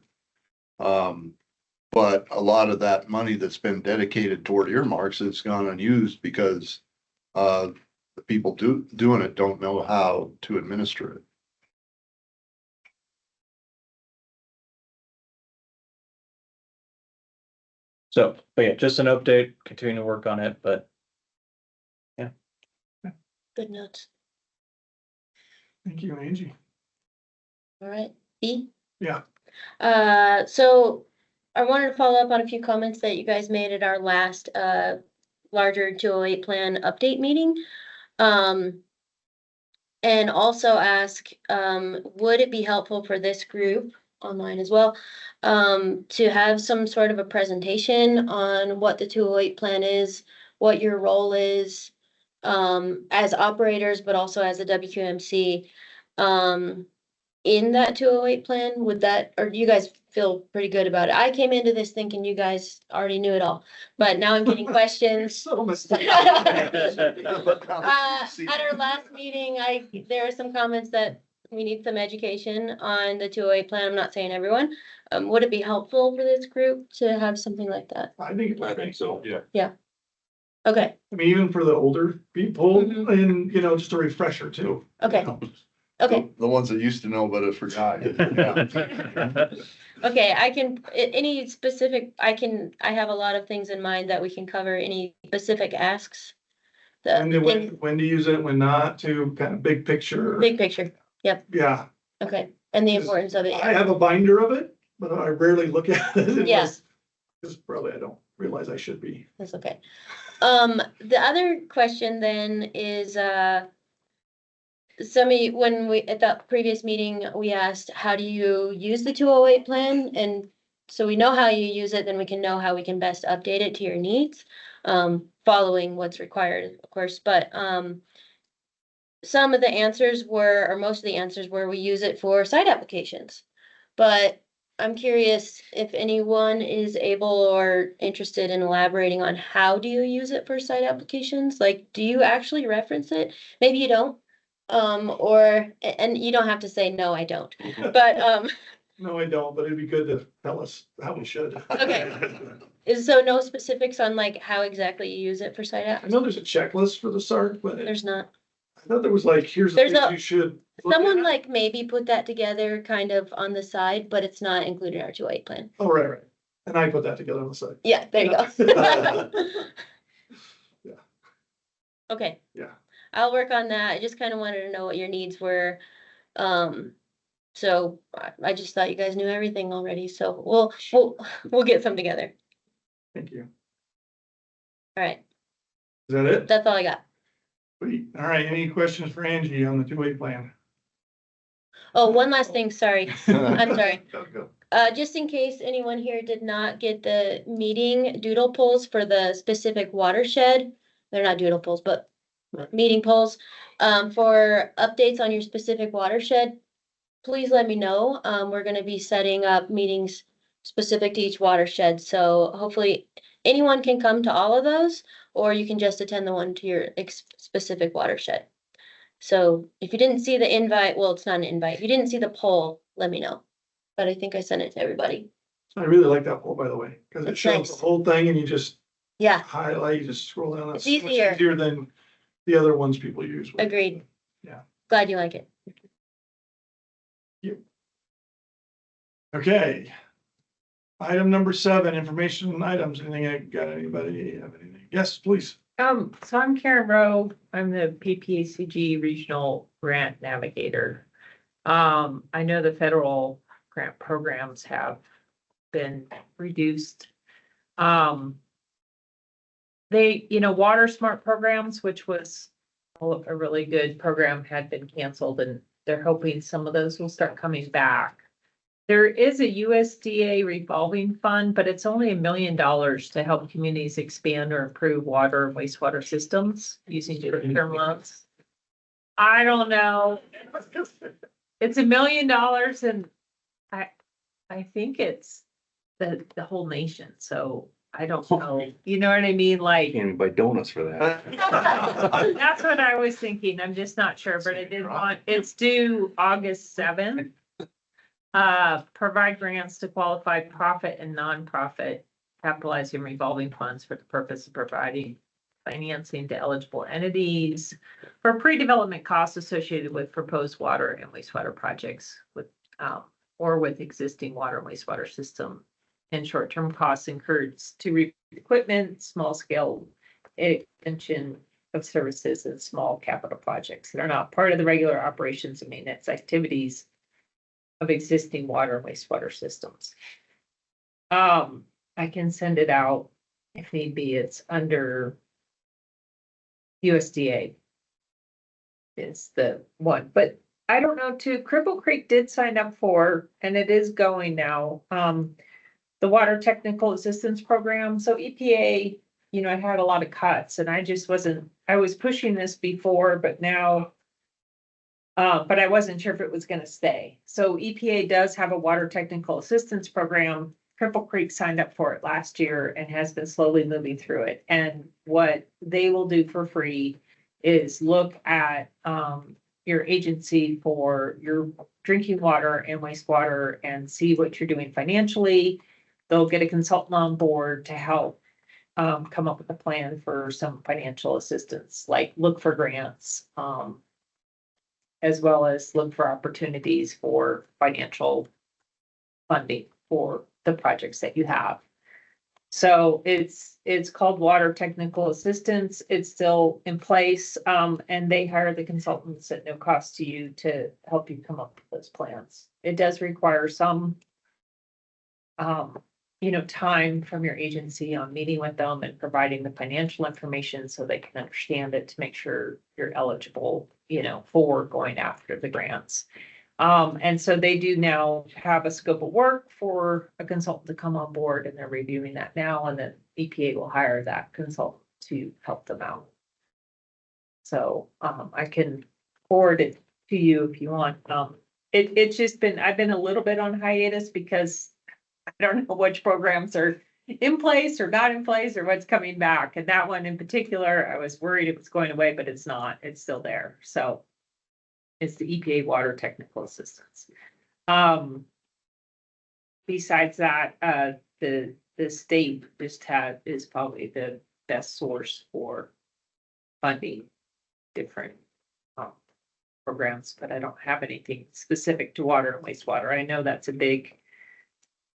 But a lot of that money that's been dedicated toward earmarks has gone unused because the people doing it don't know how to administer it. So, but yeah, just an update, continue to work on it, but yeah. Good notes. Thank you, Angie. All right, B? Yeah. So I wanted to follow up on a few comments that you guys made at our last, larger 208 plan update meeting. And also ask, would it be helpful for this group online as well, to have some sort of a presentation on what the 208 plan is, what your role is, as operators, but also as a WQMC, in that 208 plan? Would that, or do you guys feel pretty good about it? I came into this thinking you guys already knew it all, but now I'm getting questions. So mistaken. At our last meeting, there were some comments that we need some education on the 208 plan. I'm not saying everyone. Would it be helpful for this group to have something like that? I think so, yeah. Yeah. Okay, I mean, even for the older people Mhm. and, just a refresher too. okay, okay. The ones that used to know but have forgotten. Yeah. Okay, I can, any specific, I have a lot of things in mind that we can cover. Any specific asks? When to use it, when not to, kind of big picture. Big picture, yep, Yeah, okay, and the importance of it. I have a binder of it, but I rarely look at it. Yeah. Because probably I don't realize I should be. That's okay. The other question then is, when we, at that previous meeting, we asked, how do you use the 208 plan? And so we know how you use it, then we can know how we can best update it to your needs, following what's required, of course, but, some of the answers were, or most of the answers were, we use it for site applications. But I'm curious if anyone is able or interested in elaborating on how do you use it for site applications? Like, do you actually reference it? Maybe you don't. And you don't have to say, no, I don't. But, No, I don't, but it'd be good to tell us how we should. okay. Is so no specifics on like how exactly you use it for site I apps? know there's a checklist for the SART, but There's not. I thought there was like, here's the There's things a- you should. look Someone at. like maybe put that together kind of on the side, but it's not included in our 208 plan. Oh, right. And I put that together on the side. Yeah, there you go. Yeah. Okay. Yeah. I'll work on that. I just kind of wanted to know what your needs were. So I just thought you guys knew everything already, so we'll get some together. Thank you. All right, Is that it? that's all I got. Sweet. All right, any questions for Angie on the 2-way plan? Oh, one last thing, sorry. I'm sorry. Go, go. Just in case anyone here did not get the meeting doodle polls for the specific watershed, they're not doodle polls, but meeting polls, for updates on your specific watershed, please let me know. We're gonna be setting up meetings specific to each watershed, so hopefully anyone can come to all of those, or you can just attend the one to your specific watershed. So if you didn't see the invite, well, it's not an invite. If you didn't see the poll, let me know. But I think I sent it to everybody. I really like that poll, by the way, because it It's shows nice. the whole thing and you just Yeah, highlight, you just scroll down. It's That's much easier. easier than the other ones people use. agreed. Yeah. Glad you like it. Okay. Item number 7, information items. Anything, anybody have anything? Yes, please. So I'm Karen Rowe. I'm the PPACG Regional Grant Navigator. I know the federal grant programs have been reduced. They, Water Smart programs, which was a really good program, had been canceled, and they're hoping some of those will start coming back. There is a USDA revolving fund, but it's only $1 million to help communities expand or improve water and wastewater systems using short-term loans. I don't know. It's $1 million, and I think it's the whole nation, so I don't know. You know what I mean? Like, Can't even buy donuts for that. that's what I was thinking. I'm just not sure, but it's due August 7th. Provide grants to qualified profit and nonprofit capitalizing revolving funds for the purpose of providing financing to eligible entities for pre-development costs associated with proposed water and wastewater projects with, or with existing water and wastewater system, and short-term costs incurred to equipment, small-scale extension of services, and small capital projects that are not part of the regular operations and maintenance activities of existing water and wastewater systems. I can send it out if need be. It's under USDA is the one, but I don't know too. Cripple Creek did sign up for, and it is going now, the Water Technical Assistance Program. So EPA, I had a lot of cuts, and I just wasn't, I was pushing this before, but now but I wasn't sure if it was gonna stay. So EPA does have a water technical assistance program. Cripple Creek signed up for it last year and has been slowly moving through it. And what they will do for free is look at your agency for your drinking water and wastewater and see what you're doing financially. They'll get a consultant on board to help come up with a plan for some financial assistance, like look for grants, as well as look for opportunities for financial funding for the projects that you have. So it's called Water Technical Assistance. It's still in place, and they hire the consultants at no cost to you to help you come up with those plans. It does require some, time from your agency on meeting with them and providing the financial information so they can understand it to make sure you're eligible, for going after the grants. And so they do now have a scope of work for a consultant to come on board, and they're reviewing that now, and then EPA will hire that consultant to help them out. So, I can forward it to you if you want. It's just been, I've been a little bit on hiatus because I don't know which programs are in place or not in place or what's coming back. And that one in particular, I was worried it was going away, but it's not. It's still there. So it's the EPA Water Technical Assistance. Besides that, the the state is probably the best source for funding different programs, but I don't have anything specific to water and wastewater. I know that's a big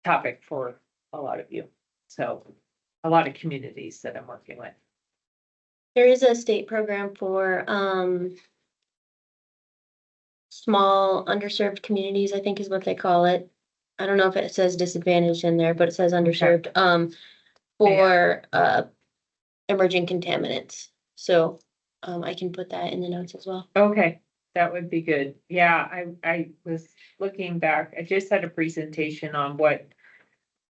topic for a lot of you. So a lot of communities that I'm working with. There is a state program for, small underserved communities, I think is what they call it. I don't know if it says disadvantaged in there, but it says underserved, for, emerging contaminants. So, I can put that in the notes as well. Okay, that would be good. Yeah, I was looking back. I just had a presentation on what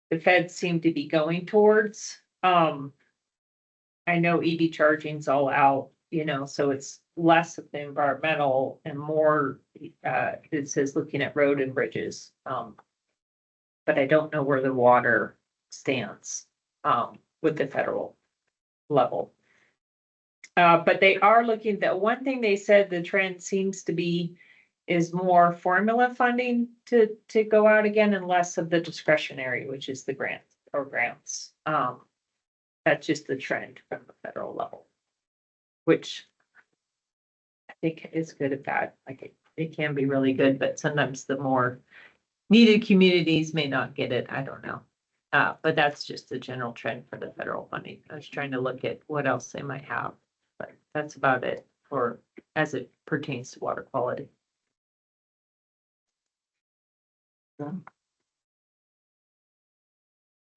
the feds seem to be going towards. I know EV charging's all out, you know, so it's less of the environmental and more, it says looking at road and bridges. But I don't know where the water stands, with the federal level. But they are looking, the one thing they said the trend seems to be is more formula funding to go out again and less of the discretionary, which is the grant programs. That's just the trend from the federal level, which I think is good and bad. Like it can be really good, but sometimes the more needed communities may not get it. I don't know. But that's just the general trend for the federal funding. I was trying to look at what else they might have, but that's about it for as it pertains to water quality.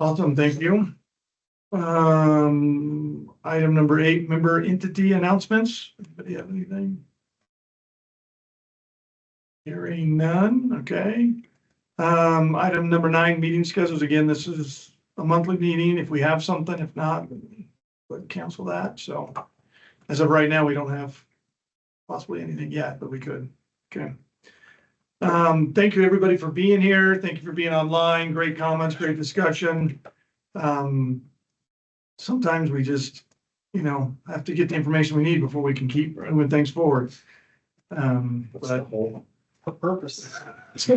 Awesome, thank you. Item number 8, member entity announcements. Anybody have anything? Hearing none, okay. Item number 9, meeting schedules. Again, this is a monthly meeting. If we have something, if not, we'll cancel that. So as of right now, we don't have possibly anything yet, but we could. Okay. Thank you everybody for being here. Thank you for being online. Great comments, great discussion. Sometimes we just, have to get the information we need before we can keep moving things forward. That's the whole purpose. That's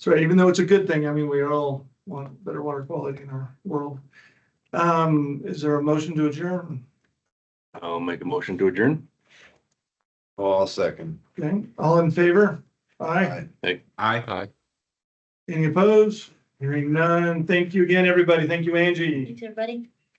right. Even though it's a good thing, I mean, we all want better water quality in our world. Is there a motion to adjourn? I'll make a motion to adjourn. Oh, I'll second. Okay, all in favor? Aye. Aye. Any opposed? Hearing none. Thank you again, everybody. Thank you, Angie. Thanks, everybody.